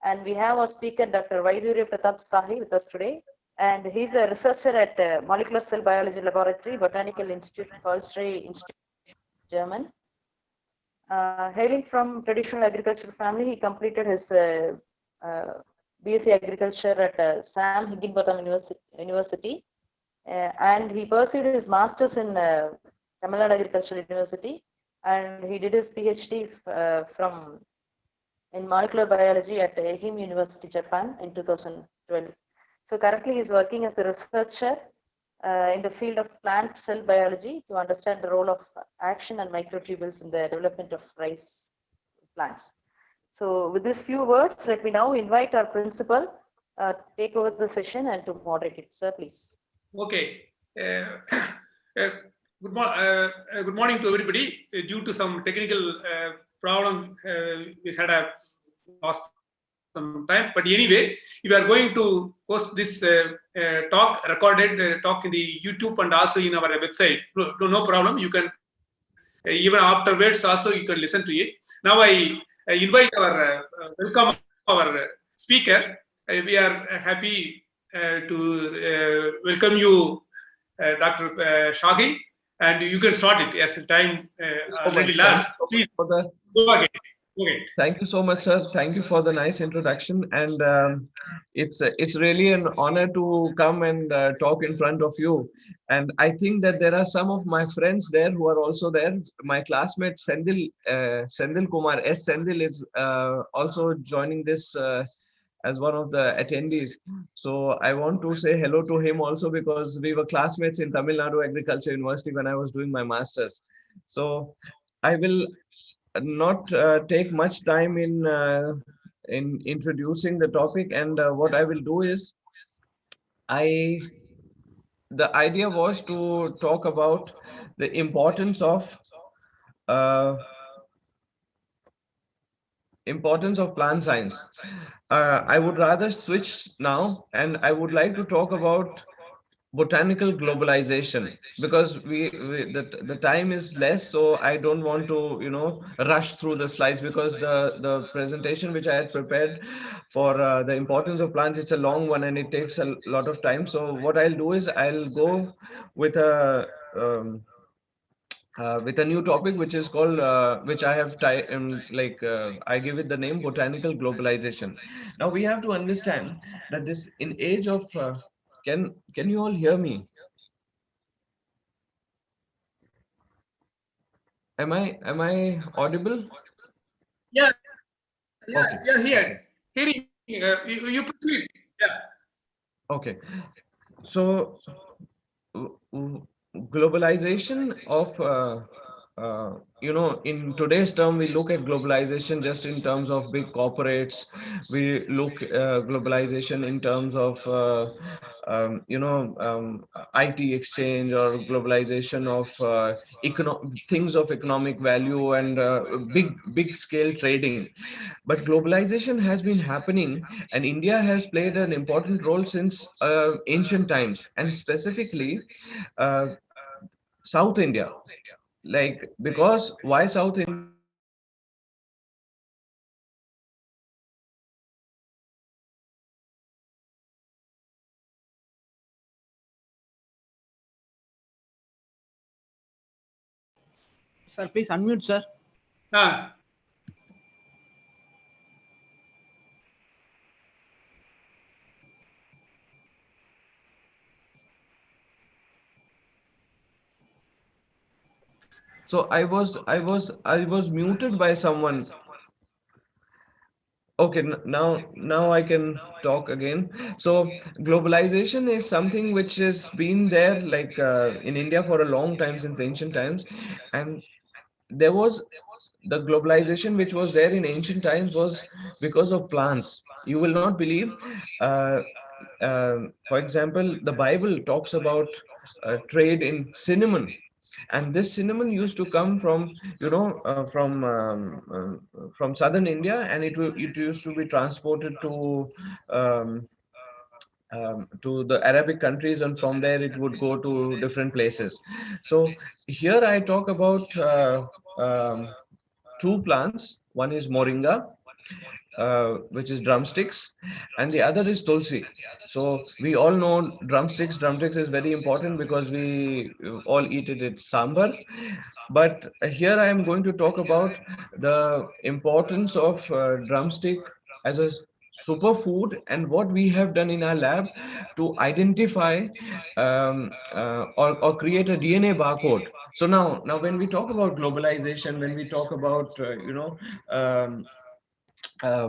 And we have our speaker, Dr. Vaidurya Pratap Sahi, with us today. And he's a researcher at Molecular Cell Biology Laboratory, Botanical Institute, Karlsruhe Institute, German. Hailing from traditional agricultural family, he completed his B.Sc Agriculture at Sam Higginbottom University, and he pursued his master's in Tamil Nadu Agricultural University, and he did his PhD from in molecular biology at Ehime University, Japan in 2012. So currently he is working as a researcher in the field of plant cell biology to understand the role of action and microtubules in the development of rice plants. So with these few words, let me now invite our principal to take over the session and to moderate it. Sir, please. Okay. Good morning to everybody. Due to some technical problem, we had a lost some time. But anyway, we are going to post this talk, recorded talk in the YouTube and also in our website. No problem. You can even afterwards also you can listen to it. Now I invite our welcome our speaker. We are happy to welcome you, Dr. Sahi, and you can start it as the time already last. Please go ahead. Okay. Thank you so much, sir. Thank you for the nice introduction, and it's really an honor to come and talk in front of you. And I think that there are some of my friends there who are also there. My classmate Sendil Kumar S. Sendil is also joining this as one of the attendees. So I want to say hello to him also because we were classmates in Tamil Nadu Agricultural University when I was doing my master's. So I will not take much time in introducing the topic, and what I will do is the idea was to talk about the importance of plant science. I would rather switch now, and I would like to talk about botanical globalization because the time is less, so I don't want to rush through the slides because the presentation which I had prepared for the importance of plants, it's a long one and it takes a lot of time. So what I'll do is I'll go with a new topic which is called which I have I give it the name botanical globalization. Now we have to understand that this in age of can you all hear me? Am I audible? Yeah, Okay. yeah, hearing. You proceed. Yeah. Okay. So globalization of in today's term we look at globalization just in terms of big corporates. We look globalization in terms of IT exchange or globalization of things of economic value and big scale trading. But globalization has been happening, and India has played an important role since ancient times, and specifically South India. Like, because why South India? Sir, please unmute, sir. So I was muted by someone. Okay, now I can talk again. So globalization is something which has been there like in India for a long time, since ancient times, and there was the globalization which was there in ancient times was because of plants. You will not believe. For example, the Bible talks about trade in cinnamon, and this cinnamon used to come from from southern India, and it used to be transported um, to the Arabic countries, and from there it would go to different places. So here I talk about two plants. One is Moringa, which is drumsticks, and the other is Tulsi. So we all know drumsticks. Drumsticks is very important because we all eat it. It's sambar. But here I am going to talk about the importance of drumstick as a superfood and what we have done in our lab to identify or create a DNA barcode. So now when we talk about globalization, when we talk about um,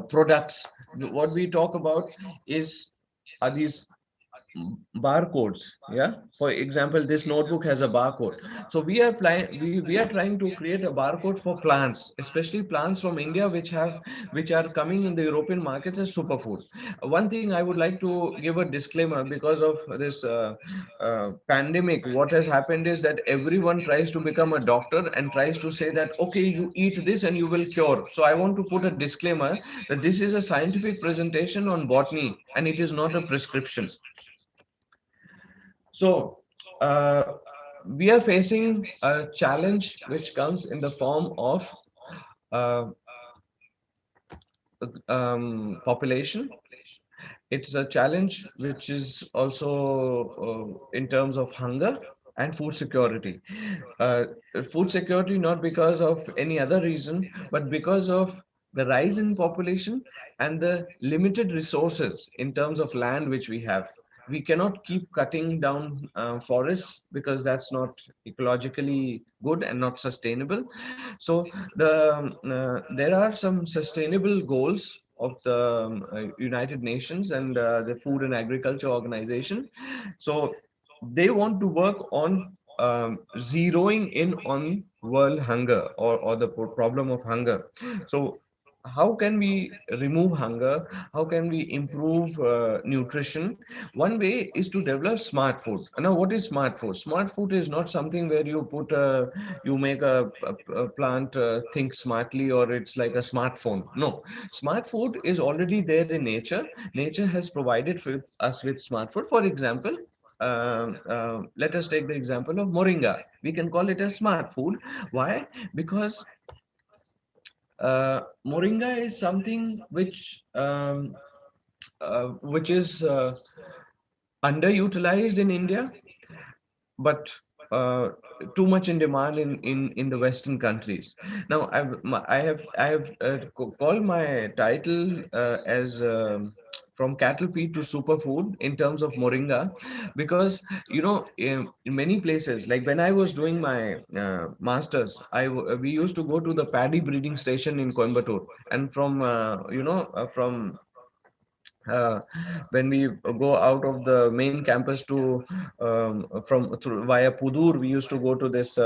products, what we talk about is are these barcodes. Yeah, for example, this notebook has a barcode. So we are trying to create a barcode for plants, especially plants from India which are coming in the European markets as superfood. One thing I would like to give a disclaimer: because of this pandemic, what has happened is that everyone tries to become a doctor and tries to say that, okay, you eat this and you will cure. So I want to put a disclaimer that this is a scientific presentation on botany and it is not a prescription. So, we are facing a challenge which comes in the form of uh, population. It's a challenge which is also in terms of hunger and food security. Uh, Food security not because of any other reason, but because of the rise in population and the limited resources in terms of land which we have. We cannot keep cutting down forests because that's not ecologically good and not sustainable. So there are some sustainable goals of the United Nations and the Food and Agriculture Organization. So they want to work on zeroing in on world hunger, or the problem of hunger. So how can we remove hunger? How can we improve nutrition? One way is to develop smart food. Now, what is smart food? Smart food is not something where you make a plant think smartly, or it's like a smartphone. No, smart food is already there in nature. Nature has provided with us with smart food. For example, let us take the example of moringa. We can call it a smart food. Why? Because moringa is something which is underutilized in India, but uh, too much in demand in the Western countries. Now, I have called my title as from cattle feed to superfood in terms of moringa, because in many places, like when I was doing my masters, we used to go to the paddy breeding station in Coimbatore, and from uh, when we go out of the main campus to from through via Pudur, we used to go to this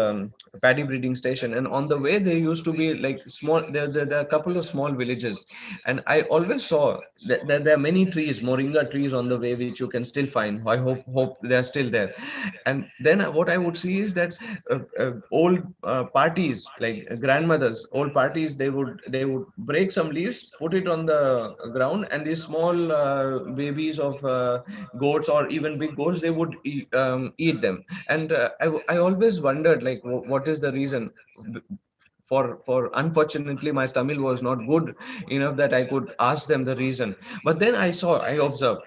paddy breeding station, and on the way there used to be like small there are a couple of small villages, and I always saw that there are many trees, moringa trees on the way, which you can still find. I hope they are still there. And then what I would see is that old parties, like grandmothers, old parties, they would break some leaves, put it on the ground, and these small babies of goats or even big goats, they would eat them. And I always wondered, like, what is the reason? For unfortunately my Tamil was not good enough that I could ask them the reason. But then I observed,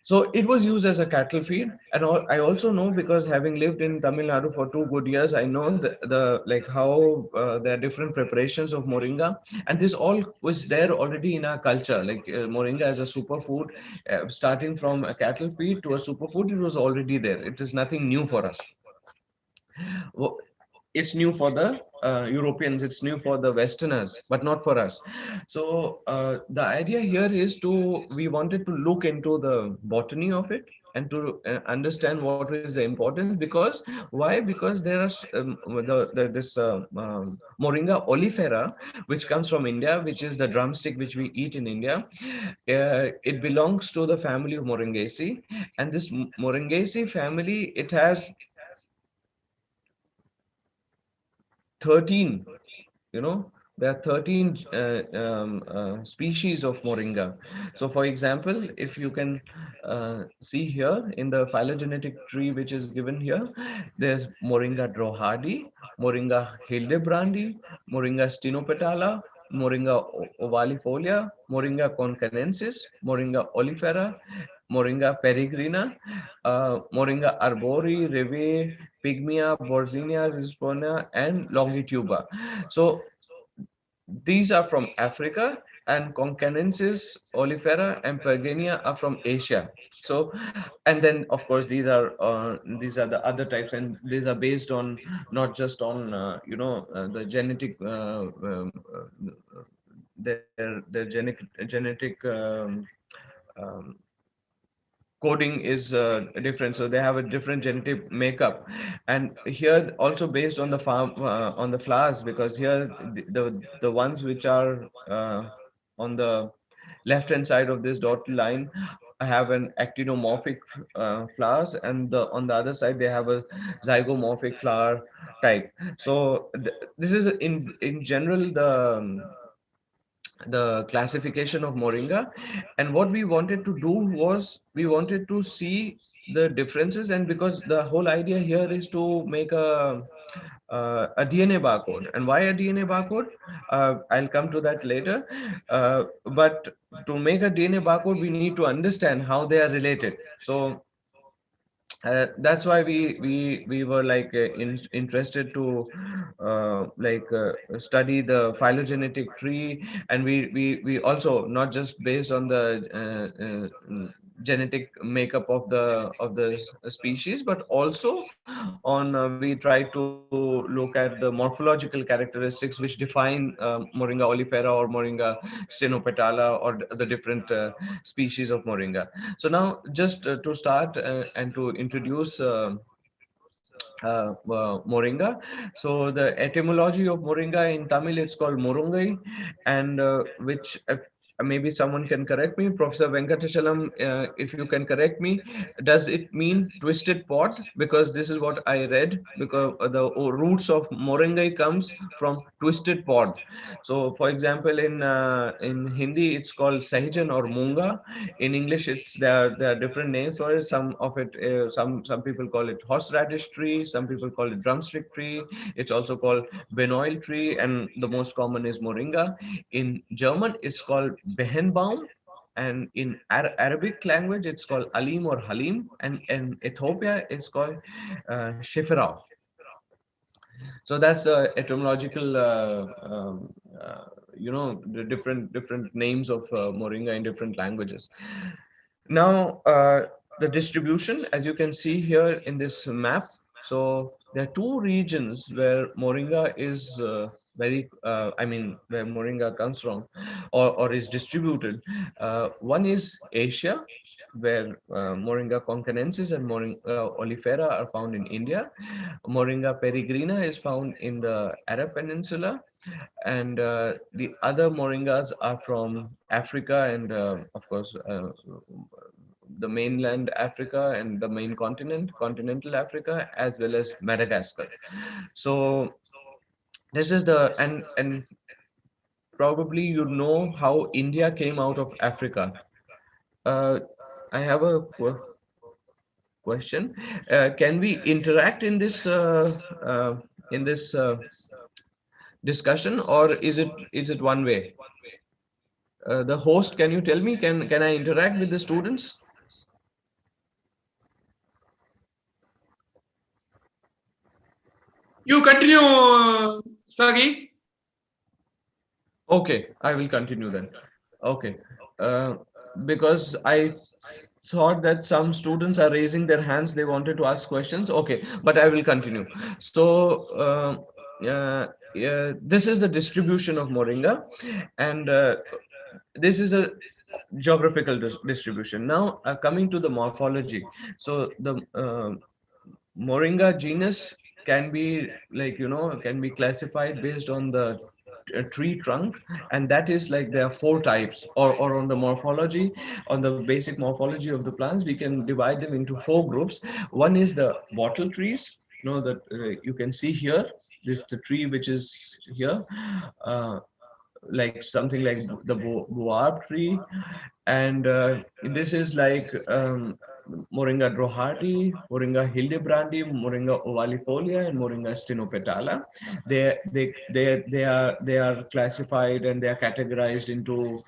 so it was used as a cattle feed. And I also know, because having lived in Tamil Nadu for 2 good years, I know the like how there are different preparations of moringa, and this all was there already in our culture. Like moringa as a superfood, starting from a cattle feed to a superfood, it was already there. It is nothing new for us. It's new for the Europeans, it's new for the Westerners, but not for us. So the idea here is we wanted to look into the botany of it and to understand what is the importance. Because why? Because there are this Moringa oleifera, which comes from India, which is the drumstick which we eat in India. It belongs to the family of Moringaceae, and this Moringaceae family, it has 13, there are 13 species of moringa. So for example, if you can see here in the phylogenetic tree which is given here, there's Moringa drohardi, Moringa hildebrandi, Moringa stenopetala, Moringa ovalifolia, Moringa concanensis, Moringa oleifera, Moringa peregrina, Moringa arbori, reve, pygmea, borzinia, risponia, and longituba. So these are from Africa, and concanensis, oleifera, and pergenia are from Asia. So, and then of course these are the other types, and these are based on not just on the genetic their genetic um, coding is different, so they have a different genetic makeup. And here also based on the farm on the flowers, because here the ones which are on the left hand side of this dotted line have an actinomorphic flowers, and on the other side they have a zygomorphic flower type. So this is in general the classification of moringa. And what we wanted to do was we wanted to see the differences, and because the whole idea here is to make a DNA barcode. And why a DNA barcode? I'll come to that later. But to make a DNA barcode, we need to understand how they are related. So that's why we were like interested to study the phylogenetic tree. And we also not just based on the genetic makeup of the species, but also on we try to look at the morphological characteristics which define Moringa oleifera or Moringa stenopetala, or the different species of Moringa. So now, just to start and to introduce Moringa. So the etymology of Moringa in Tamil, it's called Murungai, and which maybe someone can correct me, Professor Venkatachalam, if you can correct me. Does it mean twisted pot? Because this is what I read. Because the roots of Moringai comes from twisted pot. So, for example, in Hindi, it's called Sahijan or Munga. In English, there are different names for it. Some of it, some people call it horseradish tree. Some people call it drumstick tree. It's also called benoil tree, and the most common is moringa. In German, it's called Behenbaum, and in Arabic language, it's called Alim or Halim, and in Ethiopia, it's called Shifrao. So that's etymological, the different names of moringa in different languages. Now, the distribution, as you can see here in this map. So there are two regions where moringa is where moringa comes from, or is distributed. One is Asia, where Moringa concanensis and Moringa oleifera are found in India. Moringa peregrina is found in the Arab Peninsula, and the other moringas are from Africa, and of course the mainland Africa and the main continent, continental Africa, as well as Madagascar. So this is the and probably you know how India came out of Africa. Uh, I have a question. Can we interact in this discussion, or is it one way? The host, can you tell me? Can I interact with the students? You continue, Sagi. Okay, I will continue then. Okay, uh, because I thought that some students are raising their hands, they wanted to ask questions. Okay, but I will continue. So this is the distribution of moringa, and this is a geographical distribution. Now, coming to the morphology. So the moringa genus can be can be classified based on the tree trunk, and that is like there are four types, or on the morphology, on the basic morphology of the plants, we can divide them into four groups. One is the wattle trees, that you can see here, this the tree which is here, like something like the boab tree. And this is like Moringa drohati, Moringa hildebrandi, Moringa ovalifolia, and Moringa stenopetala. They are classified and they are categorized into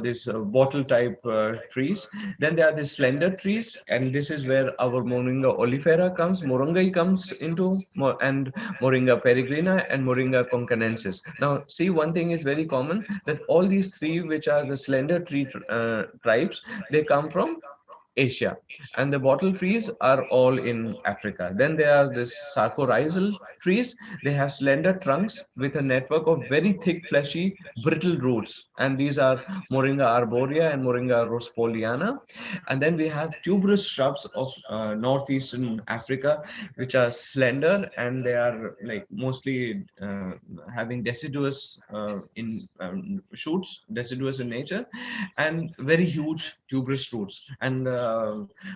this bottle type trees. Then there are the slender trees, and this is where our Moringa oleifera comes, Moringa comes into, and Moringa peregrina and Moringa concanensis. Now, see, one thing is very common, that all these three, which are the slender tree tribes, they come from Asia, and the bottle trees are all in Africa. Then there are this sarcorizal trees. They have slender trunks with a network of very thick, fleshy, brittle roots, and these are Moringa arborea and Moringa rospoliana. And then we have tuberous shrubs of northeastern Africa, which are slender, and they are like mostly having deciduous in shoots, deciduous in nature, and very huge tuberous roots. And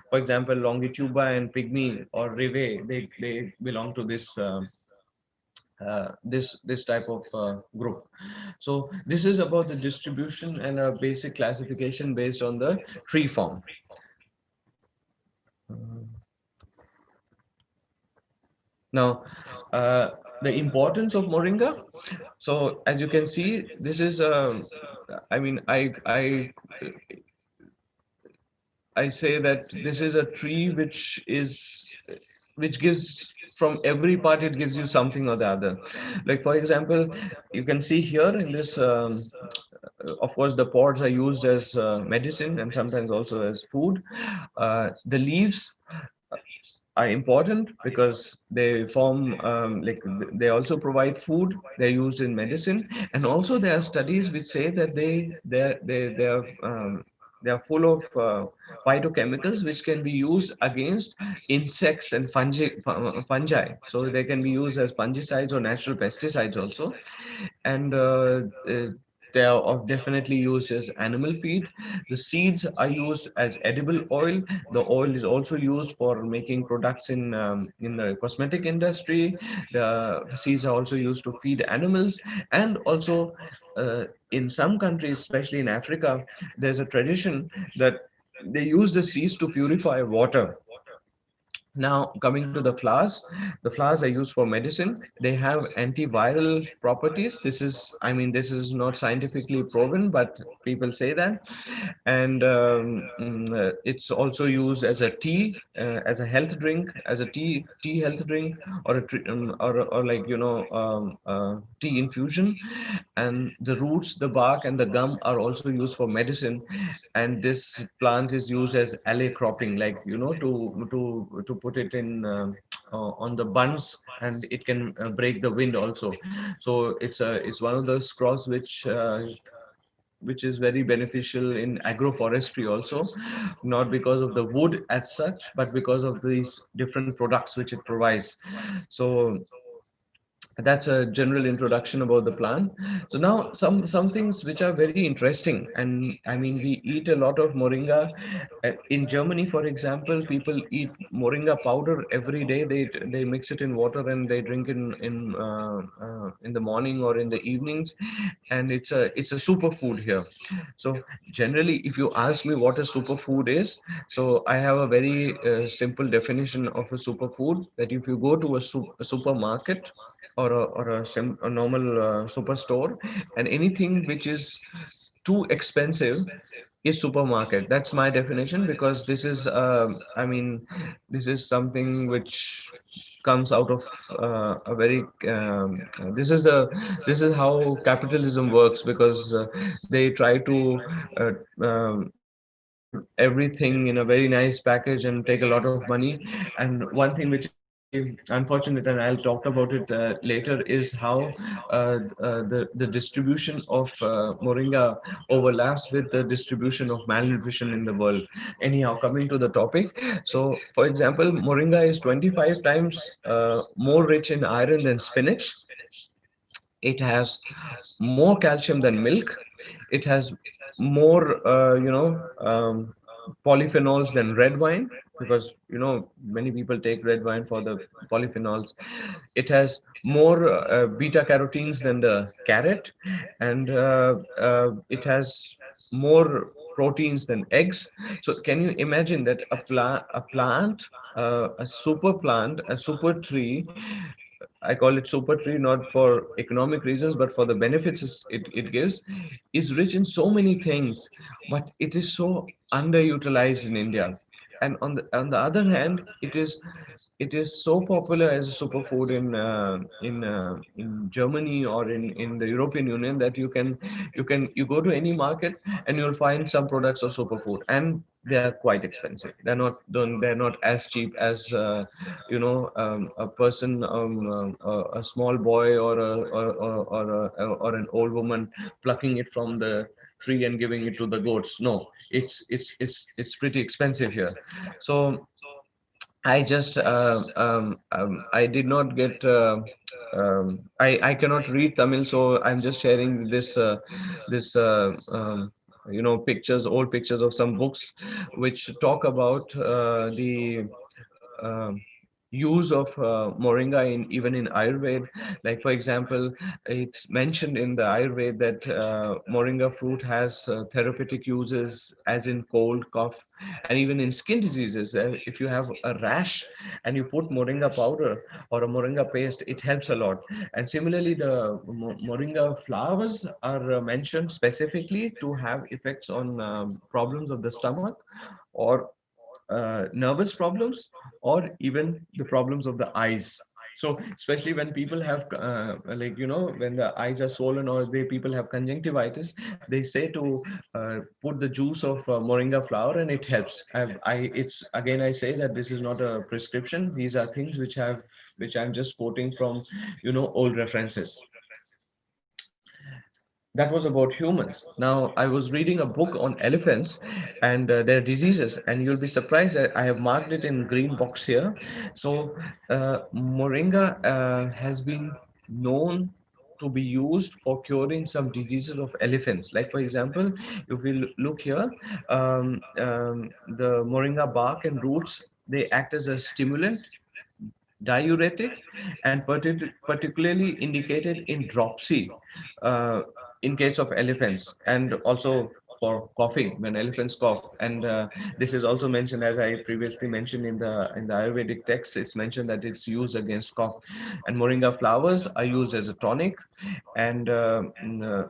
for example, longituba and pygmy or rive, they belong to this type of group. So this is about the distribution and a basic classification based on the tree form. Now, the importance of moringa. So as you can see, this is I mean, I say that this is a tree which gives, from every part it gives you something or the other. Like for example, you can see here in this, of course, the pods are used as medicine and sometimes also as food. The leaves are important because they form they also provide food. They're used in medicine, and also there are studies which say that they are full of phytochemicals which can be used against insects and fungi. So they can be used as fungicides or natural pesticides also. And they are definitely used as animal feed. The seeds are used as edible oil. The oil is also used for making products in the cosmetic industry. The seeds are also used to feed animals, and also in some countries, especially in Africa, there's a tradition that they use the seeds to purify water. Now, coming to the flowers are used for medicine. They have antiviral properties. This is, I mean, this is not scientifically proven, but people say that. And it's also used as a tea, as a health drink, as a tea health drink, or or like tea infusion. And the roots, the bark, and the gum are also used for medicine. And this plant is used as alley cropping, like to put it in on the buns, and it can break the wind also. So it's one of those crops which is very beneficial in agroforestry also, not because of the wood as such, but because of these different products which it provides. So that's a general introduction about the plant. So now some things which are very interesting, and I mean, we eat a lot of moringa. In Germany, for example, people eat moringa powder every day. They mix it in water and they drink in the morning or in the evenings, and it's a superfood here. So generally, if you ask me what a superfood is, so I have a very simple definition of a superfood, that if you go to a supermarket or a normal superstore, and anything which is too expensive is supermarket. That's my definition, because this is I mean, this is something which comes out of a very this is how capitalism works, because they try to sell everything in a very nice package and take a lot of money. And one thing which is very unfortunate, and I'll talk about it later, is how the distribution of moringa overlaps with the distribution of malnutrition in the world. Anyhow, coming to the topic, so for example, moringa is 25 times more rich in iron than spinach. It has more calcium than milk. It has more polyphenols than red wine, because many people take red wine for the polyphenols. It has more beta carotenes than the carrot, and it has more proteins than eggs. So can you imagine that a super plant, a super tree, I call it super tree not for economic reasons, but for the benefits it gives, is rich in so many things, but it is so underutilized in India. And on the other hand, it is so popular as a superfood in Germany or in the European Union that you go to any market and you'll find some products of superfood, and they are quite expensive. They're not as cheap as a person, a small boy or an old woman plucking it from the tree and giving it to the goats. No, it's pretty expensive here. So I just I did not get I cannot read Tamil, so I'm just sharing this pictures, old pictures of some books which talk about the um, use of moringa in even in Ayurveda. Like for example, it's mentioned in the Ayurveda that moringa fruit has therapeutic uses, as in cold, cough, and even in skin diseases. If you have a rash and you put moringa powder or a moringa paste, it helps a lot. And similarly, the moringa flowers are mentioned specifically to have effects on problems of the stomach, or nervous problems, or even the problems of the eyes. So especially when people have when the eyes are swollen, or people have conjunctivitis, they say to put the juice of moringa flower, and it helps. It's again, I say that this is not a prescription. These are things which I'm just quoting from old references. That was about humans. Now, I was reading a book on elephants and their diseases, and you'll be surprised that I have marked it in green box here. So, moringa has been known to be used for curing some diseases of elephants. Like, for example, if we look here, the moringa bark and roots, they act as a stimulant, diuretic, and particularly indicated in dropsy uh, in case of elephants, and also for coughing when elephants cough. And this is also mentioned, as I previously mentioned, in the Ayurvedic text. It's mentioned that it's used against cough. And moringa flowers are used as a tonic. And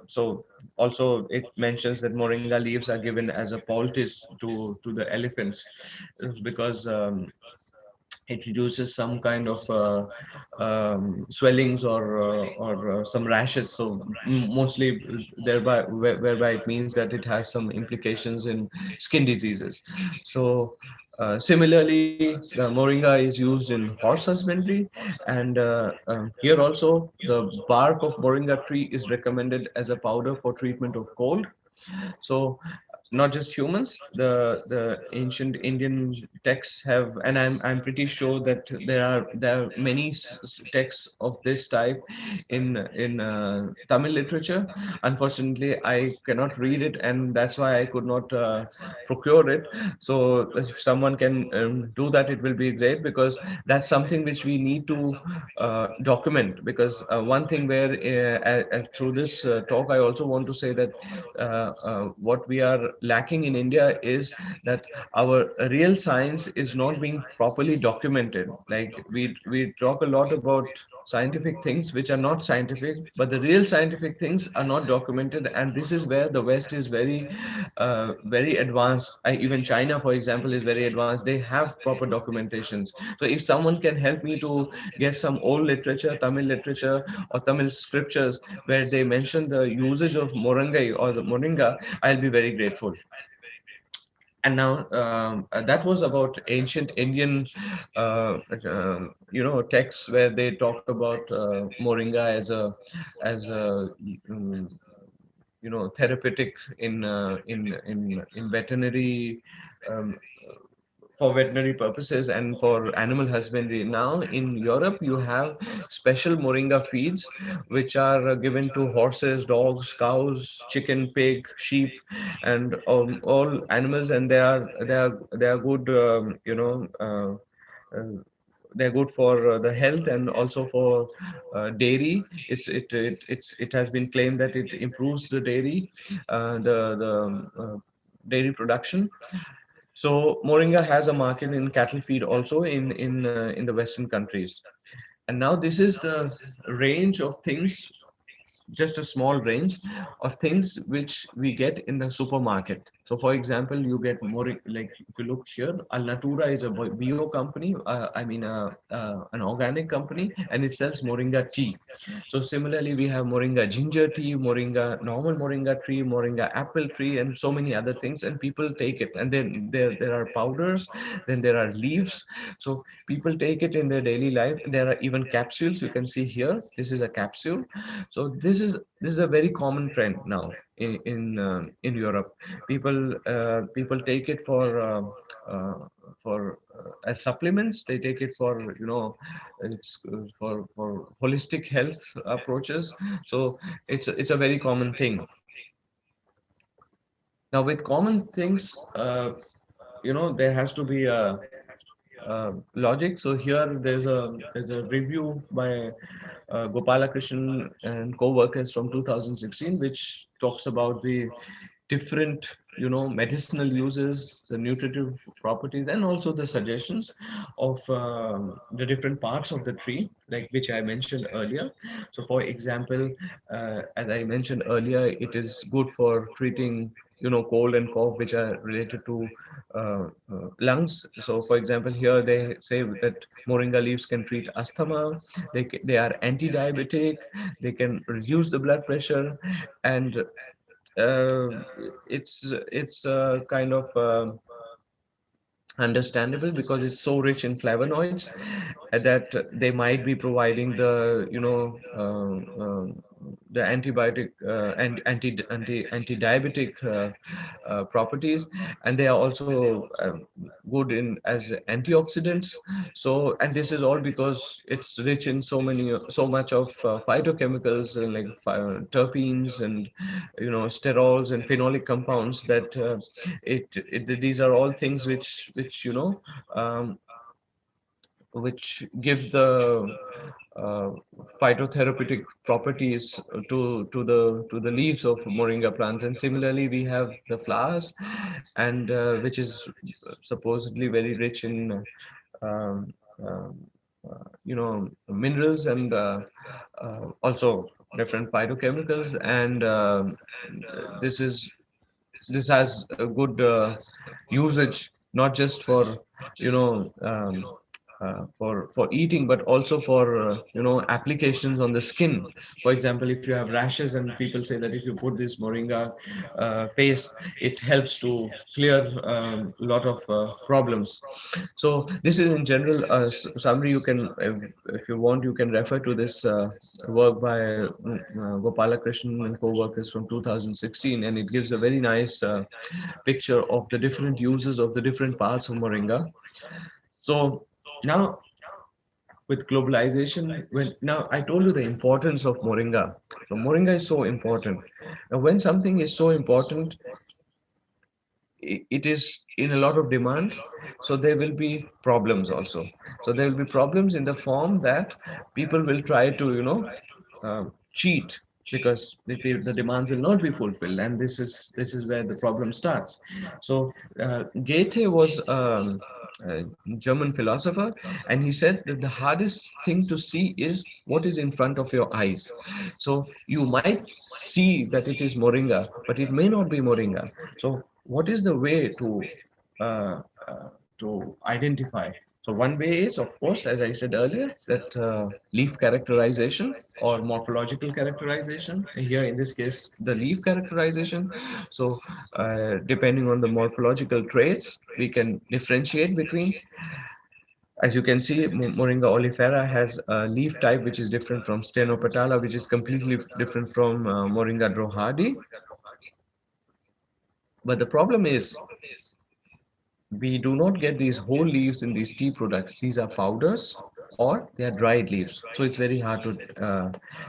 so also it mentions that moringa leaves are given as a poultice to the elephants, because it reduces some kind of swellings, or some rashes. So mostly thereby, whereby it means that it has some implications in skin diseases. So similarly, the moringa is used in horse husbandry, and here also the bark of moringa tree is recommended as a powder for treatment of cold. So not just humans, the ancient Indian texts have, and I'm pretty sure that there are many texts of this type in Tamil literature. Unfortunately, I cannot read it, and that's why I could not procure it. So if someone can do that, it will be great, because that's something which we need to document. Because one thing where through this talk, I also want to say that what we are lacking in India is that our real science is not being properly documented. Like we talk a lot about scientific things which are not scientific, but the real scientific things are not documented, and this is where the West is very advanced. Even China, for example, is very advanced. They have proper documentations. So if someone can help me to get some old literature, Tamil literature or Tamil scriptures, where they mention the usage of moringa or the moringa, I'll be very grateful. And now that was about ancient Indian texts, where they talk about moringa as a therapeutic in veterinary, um, for veterinary purposes and for animal husbandry. Now in Europe, you have special moringa feeds which are given to horses, dogs, cows, chicken, pig, sheep, and all animals, and they are good. They're good for the health, and also for dairy. It has been claimed that it improves the dairy, the dairy production. So Moringa has a market in cattle feed also in the Western countries. And now this is the range of things, just a small range of things which we get in the supermarket. So for example, you get more, like if you look here, Alnatura is a bio company, an organic company, and it sells Moringa tea. So similarly, we have Moringa ginger tea, Moringa normal Moringa tree, Moringa apple tree, and so many other things. And people take it. And then there are powders, then there are leaves. So people take it in their daily life. There are even capsules. You can see here. This is a capsule. So this is a very common trend now in Europe. People take it for as supplements. They take it for it's for holistic health approaches. So it's a very common thing. Now with common things, there has to be a logic. So here there's a review by Gopalakrishnan and co-workers from 2016, which talks about the different medicinal uses, the nutritive properties, and also the suggestions of the different parts of the tree, like which I mentioned earlier. So for example, as I mentioned earlier, it is good for treating cold and cough which are related to lungs. So for example, here they say that moringa leaves can treat asthma. They are anti-diabetic. They can reduce the blood pressure. And uh, it's kind of understandable because it's so rich in flavonoids that they might be providing the antibiotic and anti-diabetic properties, and they are also good in as antioxidants. So, and this is all because it's rich in so much of phytochemicals, like terpenes and sterols and phenolic compounds, that these are all things um, which give the uh, phytotherapeutic properties to the leaves of moringa plants. And similarly, we have the flowers, and which is supposedly very rich in um, um, minerals, and also different phytochemicals. And this is this has a good usage, not just for you know for eating, but also for applications on the skin. For example, if you have rashes, and people say that if you put this moringa paste, it helps to clear a lot of problems. So this is in general a summary. You can, if you want, you can refer to this work by Gopalakrishnan and co-workers from 2016, and it gives a very nice picture of the different uses of the different parts of moringa. So now with globalization, when now I told you the importance of moringa. So moringa is so important. Now when something is so important, it is in a lot of demand, so there will be problems also. So there will be problems in the form that people will try to cheat, because the demands will not be fulfilled, and this is where the problem starts. So Goethe was a German philosopher, and he said that the hardest thing to see is what is in front of your eyes. So you might see that it is moringa, but it may not be moringa. So what is the way uh, to identify? So one way is, of course, as I said earlier, that leaf characterization or morphological characterization. Here, in this case, the leaf characterization. So depending on the morphological traits, we can differentiate between. As you can see, Moringa oleifera has a leaf type which is different from Stenopetala, which is completely different from Moringa drohardi. But the problem is, we do not get these whole leaves in these tea products. These are powders or they are dried leaves. So it's very hard to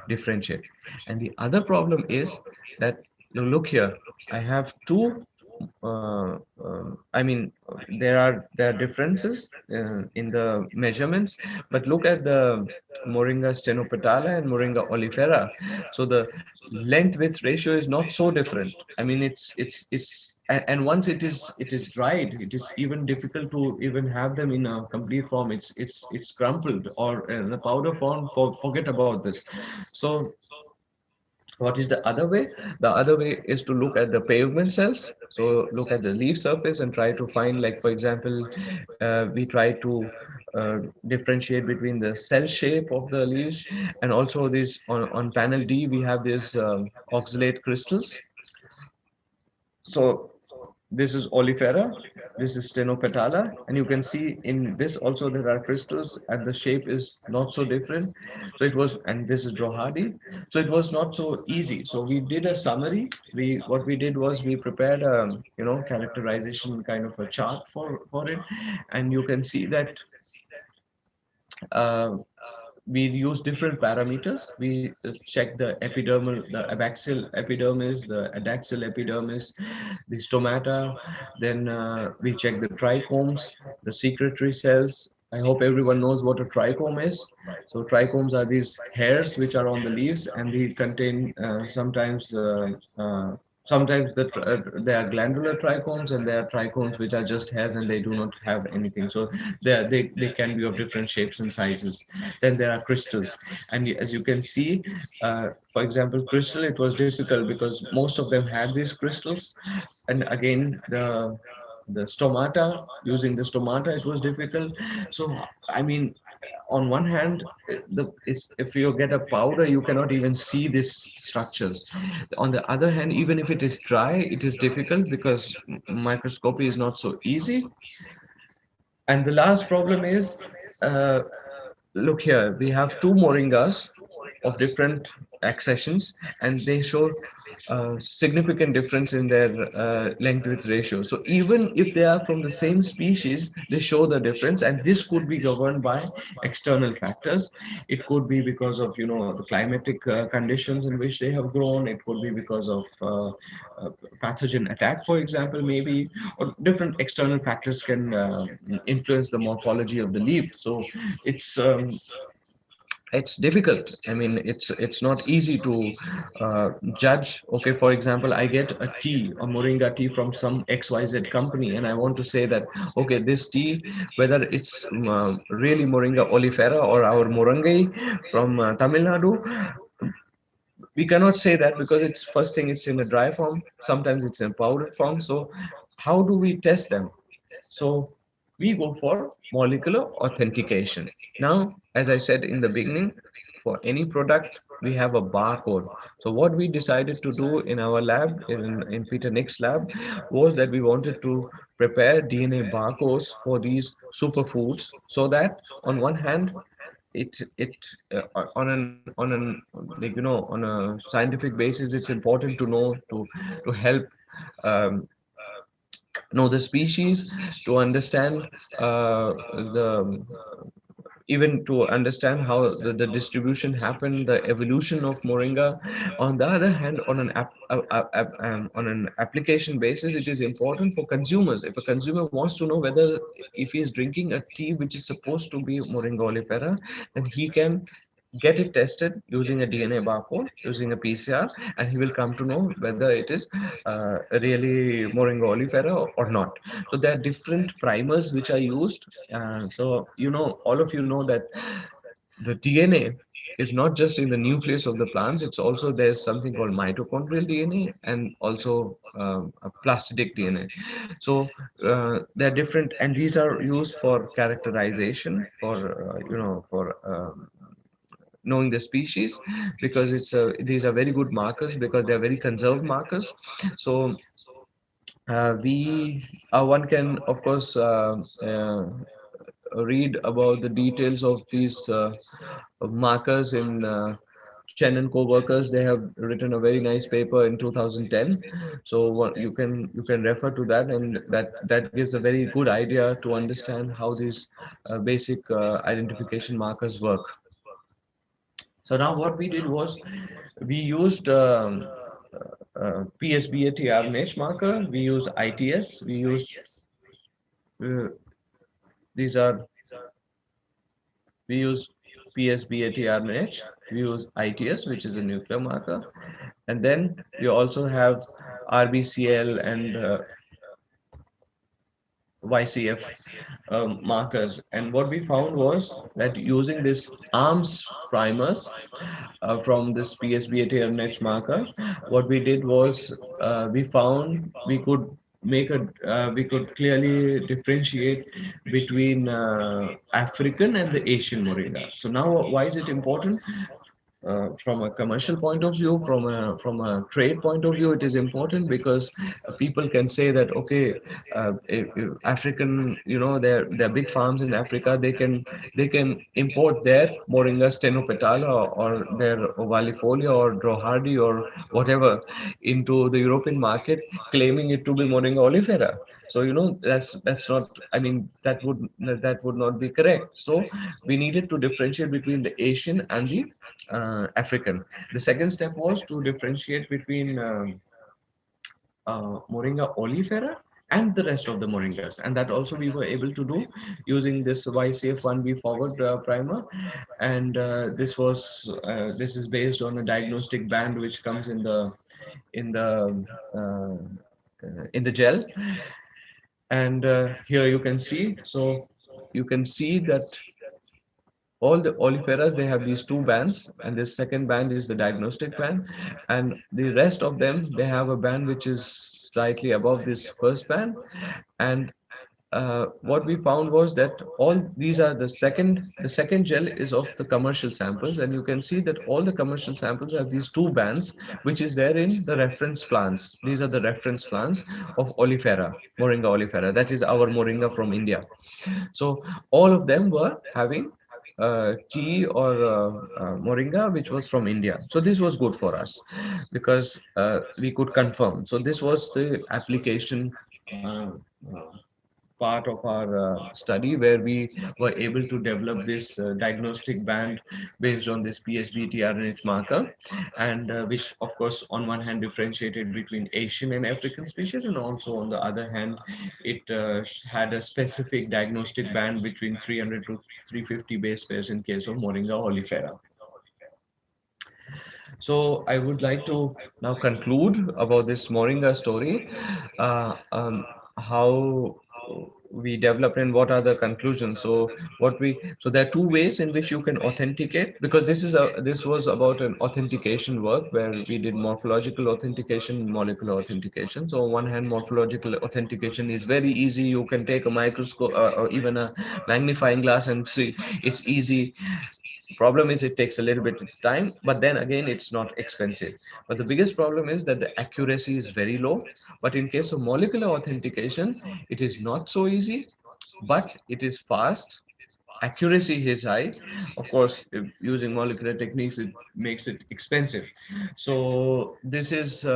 differentiate. And the other problem is that, look here, I have two. I mean, there are differences in the measurements, but look at the Moringa stenopetala and Moringa oleifera. So the length width ratio is not so different. I mean, it's and once it is dried, it is even difficult to even have them in a complete form. It's crumpled or in the powder form. Forget about this. So what is the other way? The other way is to look at the pavement cells. So look at the leaf surface and try to find, like for example, we try to differentiate between the cell shape of the leaves, and also this on panel D we have this oxalate crystals. So this is olifera, this is stenopetala, and you can see in this also there are crystals, and the shape is not so different. So it was, and this is drohadi. So it was not so easy. So we did a summary. What we did was we prepared a characterization kind of a chart for it, and you can see that. Uh, we use different parameters. We check the epidermal, the abaxial epidermis, the adaxial epidermis, the stomata. Then we check the trichomes, the secretory cells. I hope everyone knows what a trichome is. So trichomes are these hairs which are on the leaves, and they contain sometimes they are glandular trichomes, and there are trichomes which are just hairs and they do not have anything. So they can be of different shapes and sizes. Then there are crystals, and as you can see, for example, crystal, it was difficult because most of them had these crystals. And again, the stomata, using the stomata, it was difficult. So I mean, on one hand, if you get a powder, you cannot even see these structures. On the other hand, even if it is dry, it is difficult because microscopy is not so easy. And the last problem is, uh, look here, we have two moringas of different accessions, and they show significant difference in their length width ratio. So even if they are from the same species, they show the difference, and this could be governed by external factors. It could be because of the climatic conditions in which they have grown. It could be because of pathogen attack, for example, maybe, or different external factors can influence the morphology of the leaf. So it's um, it's difficult. I mean, it's not easy to uh, judge. Okay, for example, I get a tea, a moringa tea from some XYZ company, and I want to say that, okay, this tea, whether it's really Moringa oleifera or our morangai from Tamil Nadu, we cannot say that because it's first thing, it's in a dry form, sometimes it's in powdered form. So how do we test them? So we go for molecular authentication. Now, as I said in the beginning, for any product, we have a barcode. So what we decided to do in our lab, in Peter Nick's lab, was that we wanted to prepare DNA barcodes for these superfoods, so that on one hand, it on an on a scientific basis, it's important to know, to help um, know the species, to understand the even to understand how the distribution happened, the evolution of moringa. On the other hand, on an application basis, it is important for consumers. If a consumer wants to know whether, if he is drinking a tea which is supposed to be moringa oleifera, then he can get it tested using a DNA barcode, using a PCR, and he will come to know whether it is really Moringa oleifera or not. So there are different primers which are used. So all of you know that the DNA is not just in the nucleus of the plants. It's also, there's something called mitochondrial DNA, and also a plastidic DNA. So they're different, and these are used for characterization, for for knowing the species, because these are very good markers, because they are very conserved markers. So we one can, of course, read about the details of these markers in Chen and co-workers. They have written a very nice paper in 2010. So you can refer to that, and that gives a very good idea to understand how these basic identification markers work. So now what we did was we used PSBAT RNH marker, we used ITS, we used uh, these are we use PSBAT RNH, we use ITS, which is a nuclear marker, and then we also have RBCL and YCF markers. And what we found was that using this arms primers from this PSBAT and marker, what we did was we found we could make a we could clearly differentiate between African and the Asian moringa. So now, why is it important? From a commercial point of view, from a trade point of view, it is important because people can say that okay, if African, there are big farms in Africa, they can import their Moringa stenopetala or their ovalifolia or drohardi or whatever into the European market, claiming it to be Moringa oleifera. So that's not. I mean, that would not be correct. So we needed to differentiate between the Asian and the African. The second step was to differentiate between Moringa oleifera and the rest of the moringas, and that also we were able to do using this YCF1B forward primer. And this is based on a diagnostic band which comes in the in the gel. And here you can see, so you can see that all the oleifera's, they have these two bands, and this second band is the diagnostic band, and the rest of them, they have a band which is slightly above this first band. And what we found was that all these are the second gel is of the commercial samples, and you can see that all the commercial samples have these two bands, which is there in the reference plants. These are the reference plants of oleifera, Moringa oleifera. That is our Moringa from India. So all of them were having tea or moringa which was from India. So this was good for us because we could confirm. So this was the application uh, uh, part of our study, where we were able to develop this diagnostic band based on this PSBT-RNH marker, and which, of course, on one hand differentiated between Asian and African species, and also on the other hand, it had a specific diagnostic band between 300 to 350 base pairs in case of Moringa oleifera. So I would like to now conclude about this Moringa story, how we developed and what are the conclusions. So there are two ways in which you can authenticate, because this was about an authentication work where we did morphological authentication, molecular authentication. So on one hand, morphological authentication is very easy. You can take a microscope or even a magnifying glass and see. It's easy. Problem is it takes a little bit of time, but then again it's not expensive. But the biggest problem is that the accuracy is very low. But in case of molecular authentication, it is not so easy, but it is fast. Accuracy is high. Of course, using molecular techniques, it makes it expensive. So this is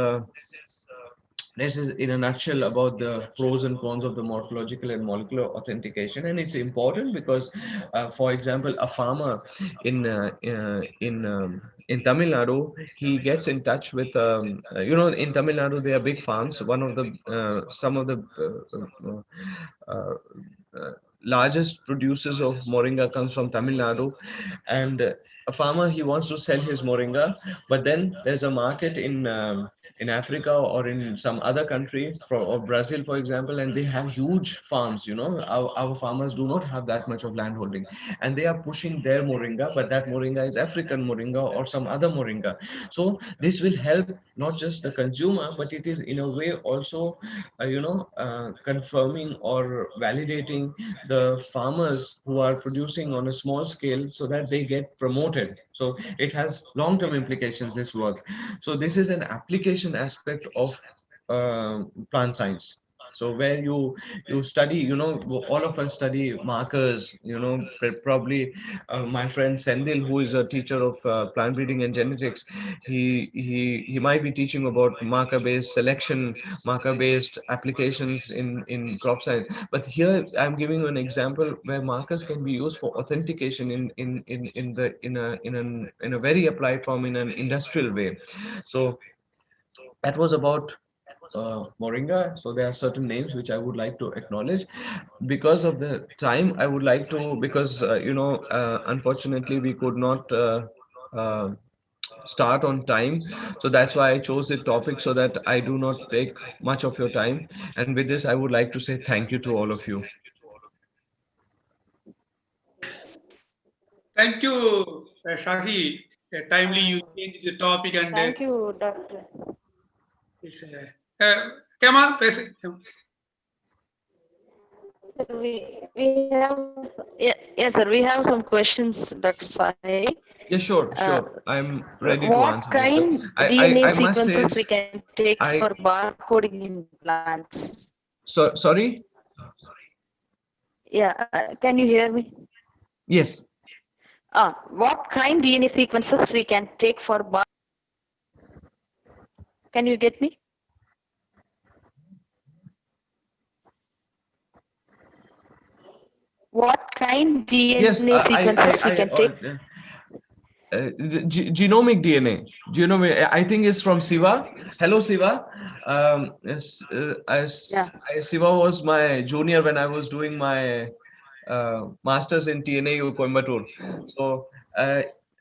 in a nutshell about the pros and cons of the morphological and molecular authentication. And it's important because, for example, a farmer in in Tamil Nadu, he gets in touch with, in Tamil Nadu, there are big farms. One of the, some of the uh, uh, largest producers of moringa comes from Tamil Nadu, and a farmer, he wants to sell his moringa, but then there's a market in Africa or in some other country, or Brazil, for example, and they have huge farms. Our farmers do not have that much of land holding, and they are pushing their moringa, but that moringa is African moringa or some other moringa. So this will help not just the consumer, but it is in a way also, confirming or validating the farmers who are producing on a small scale, so that they get promoted. So it has long-term implications, this work. So this is an application aspect of plant science. So where you study, all of us study markers. Probably my friend Sendil, who is a teacher of plant breeding and genetics, he might be teaching about marker-based selection, marker-based applications in crop science. But here I'm giving you an example where markers can be used for authentication in a very applied form, in an industrial way. So that was about Moringa. So there are certain names which I would like to acknowledge. Because of the time, I would like to, because unfortunately we could not start on time. So that's why I chose the topic, so that I do not take much of your time. And with this, I would like to say thank you to all of you. Thank you, Shahi. Timely you changed the topic and Thank you, Doctor. it's Kema, Sir, we have yes, sir. We have some questions, Dr. Sahi. Yeah, sure, Uh, sure. I'm ready to what answer this. But kind I DNA must say, sequences we can take I for barcoding in plants? sorry. Yeah, can you hear me? Yes. What kind DNA sequences we can take for bar? Can you get me? What kind Yes. DNA sequences we can take? Genomic DNA. Genomic. I think it's from Siva. Hello, Siva. Yes, Yeah. Siva was my junior when I was doing my masters in TNAU Coimbatore. So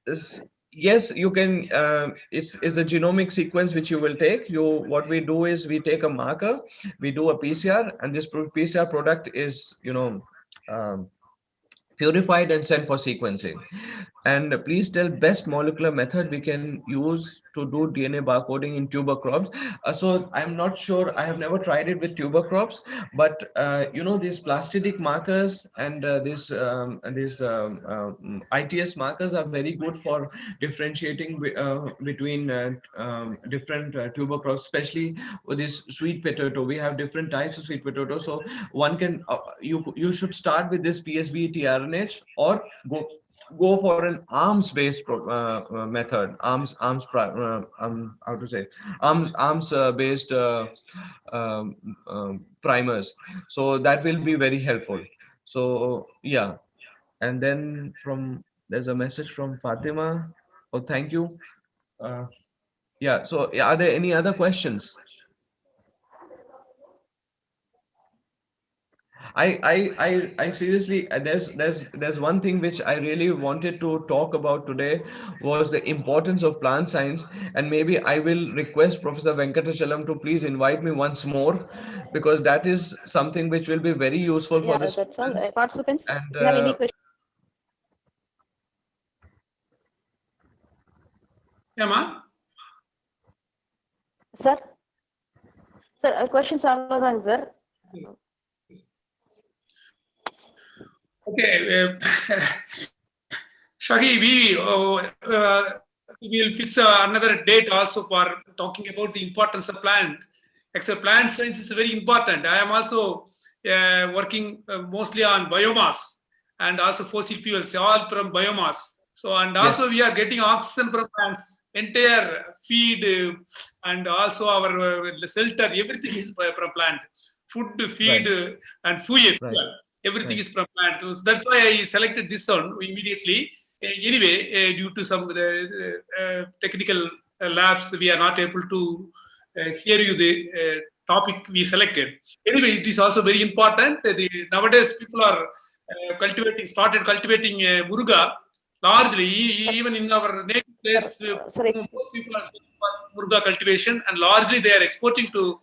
s- yes, you can. It's a genomic sequence which you will take. What we do is we take a marker, we do a PCR, and this PCR product is Um, purified and sent for sequencing. And please tell best molecular method we can use to do DNA barcoding in tuber crops. So I'm not sure. I have never tried it with tuber crops, but these plastidic markers and these ITS markers are very good for differentiating between different tuber crops, especially with this sweet potato. We have different types of sweet potato, so one can you should start with this PSB tRNH, or go for an arms based method, how to say, arms based primers. So that will be very helpful. So yeah. And then there's a message from Fatima. Oh, thank you. uh, yeah, so are there any other questions? I seriously, there's one thing which I really wanted to talk about today, was the importance of plant science. And maybe I will request Professor Venkatachalam to please invite me once more, because that is something which will be very useful for Yeah, the that's all. students. Participants, And if you have any questions, Kema. sir. Sir, questions are sir. Okay, Shahi, we will fix another date also for talking about the importance of plant. Actually, plant science is very important. I am also working mostly on biomass and also fossil fuels, all from biomass. So, and also yes, we are getting oxygen from plants, entire feed and also our shelter, everything is from plant. Food, feed, right, and fuel. right, Everything right. is from plant. So that's why I selected this one immediately. Anyway, due to some technical labs, we are not able to hear you the topic we selected. Anyway, it is also very important. Nowadays, people are started cultivating Muruga largely, even in our native Sir, place. sir, Most people are doing Muruga cultivation, and largely they are exporting to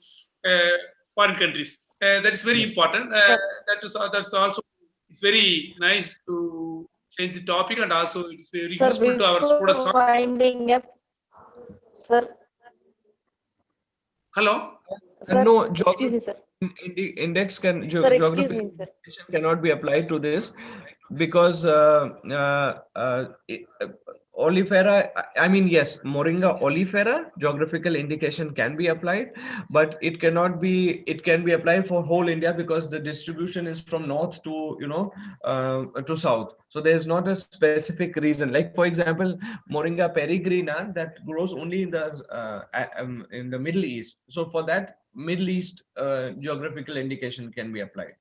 foreign countries. That is very Yes. important. sir, That's also, it's very nice to change the topic, and also it's very sir, useful to our students. before winding up, sir, Hello. sir, No, excuse me, sir. index Sir, excuse geographical me, sir. indication cannot be applied to this, because olifera, I mean, yes, Moringa olifera geographical indication can be applied, but it can be applied for whole India, because the distribution is from north to to south. So there's not a specific reason. Like, for example, Moringa peregrina, that grows only in the Middle East. So for that Middle East geographical indication can be applied.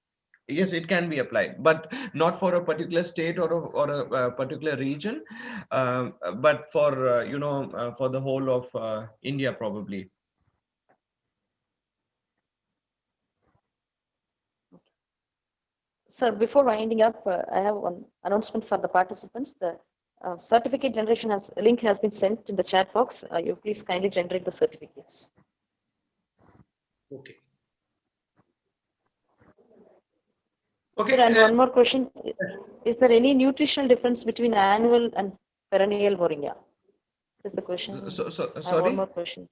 Yes, it can be applied, but not for a particular state, or a particular region, but for for the whole of India probably. Sir, before winding up, I have one announcement for the participants. Certificate generation link has been sent in the chat box. You please kindly generate the certificates. Okay. Sir, and one more question. Is there any nutritional difference between annual and perennial moringa? Is the question. Sorry? One more question.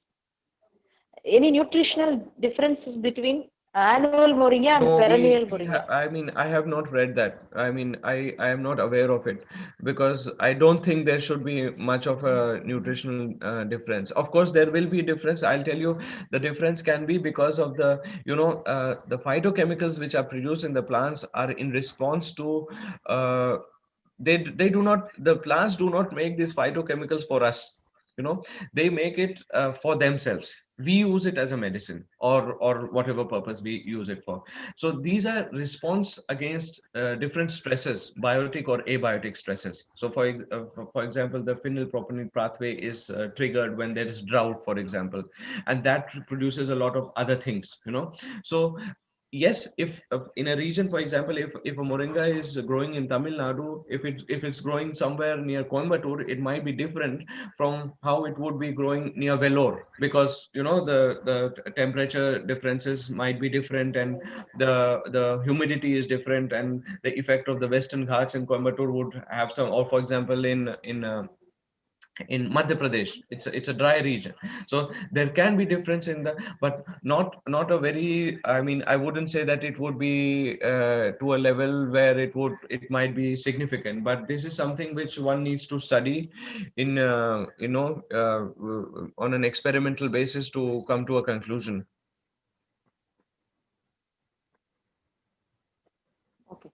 Any nutritional differences between annual moringa and perennial moringa? I mean, I have not read that. I mean, I am not aware of it because I don't think there should be much of a nutritional difference. Of course, there will be difference. I'll tell you, the difference can be because of the, the phytochemicals which are produced in the plants are in response to, they do not, the plants do not make these phytochemicals for us. They make it for themselves. We use it as a medicine or whatever purpose we use it for. So these are response against different stresses, biotic or abiotic stresses. So for example, the phenylpropanoic pathway is triggered when there is drought, for example, and that produces a lot of other things. So yes, if in a region, for example, if a moringa is growing in Tamil Nadu, if it's growing somewhere near Coimbatore, it might be different from how it would be growing near Vellore, because the temperature differences might be different, and the humidity is different, and the effect of the Western Ghats in Coimbatore would have some. Or for example, in Madhya Pradesh, it's a dry region, so there can be difference in the, but not a very. I mean, I wouldn't say that it would be to a level where it might be significant. But this is something which one needs to study in on an experimental basis to come to a conclusion. Okay.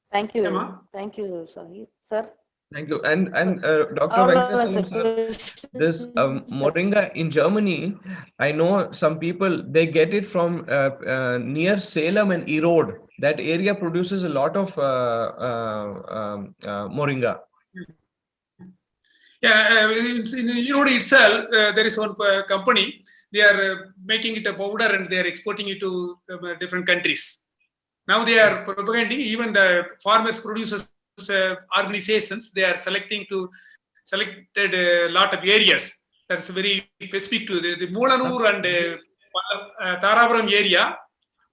Thank you. Emma? Thank you, Sahi. Sir. Thank you. And Dr. All Venkatesalam sir, this moringa in Germany, I know some people, they get it from near Salem and Erode. That area produces a lot of moringa. Yeah, in Europe itself, there is one company. They are making it a powder and they are exporting it to different countries. Now they are propagating, even the farmers, producers, organizations, they are selected a lot of areas. That's very specific to the Mulanur and Tarapuram area.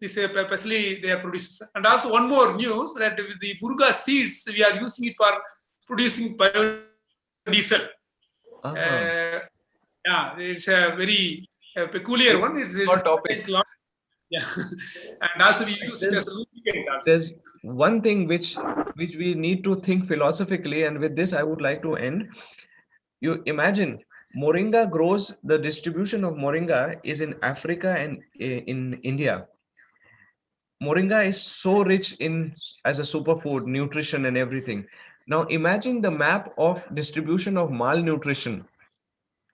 This especially they are producing. And also one more news that the Burga seeds, we are using it for producing biodiesel. Yeah, it's a very peculiar one. It's a lot. Yeah, and also we use it as a lubricant also. There's one thing which we need to think philosophically, and with this I would like to end. You imagine, moringa grows, the distribution of moringa is in Africa and in India. Moringa is so rich in as a superfood, nutrition and everything. Now imagine the map of distribution of malnutrition.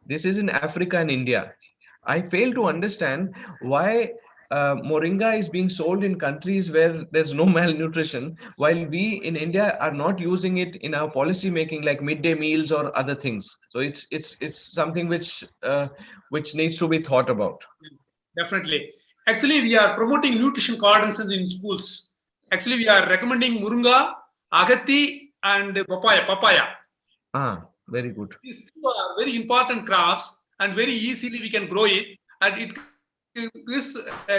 This is in Africa and India. I fail to understand why moringa is being sold in countries where there's no malnutrition, while we in India are not using it in our policy making, like midday meals or other things. So it's something which needs to be thought about. Definitely. Actually, we are promoting nutrition coordination in schools. Actually, we are recommending moringa, agati, and papaya. Very good. These two are very important crops, and very easily we can grow it, and it gives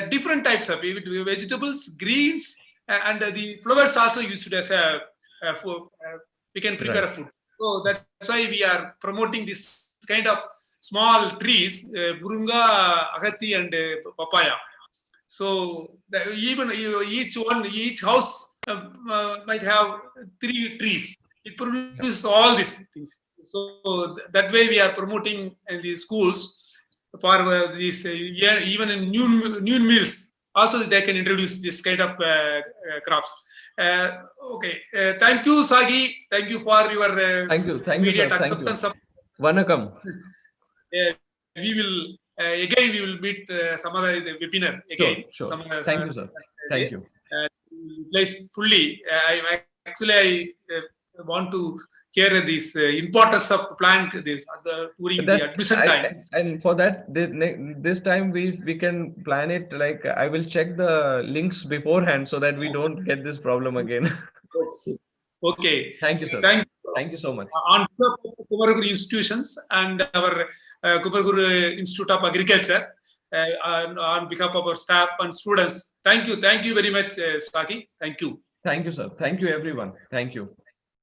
different types of vegetables, greens, and the flowers also used as a food. We can prepare a food. So that's why we are promoting this kind of small trees, moringa, agati, and papaya. So even each house might have 3 trees. It produces all these things. So that way we are promoting in the schools for these even in new meals. Also they can introduce this kind of crops. Okay, thank you, Sagi. Thank you for your thank you, immediate acceptance of. Vanakkam. We will again we will meet some other webinar again. Sure. Thank you, sir. Thank you. Place fully. I want to hear this importance of plant during the admission time. And for that, this time we can plan it like, I will check the links beforehand so that we don't get this problem again. Okay. Thank you, sir. Thank you so much. On behalf of Kumaraguru institutions and our Kumaraguru Institute of Agriculture, on behalf of our staff and students, thank you very much, Saki. Thank you. Thank you, sir. Thank you, everyone. Thank you.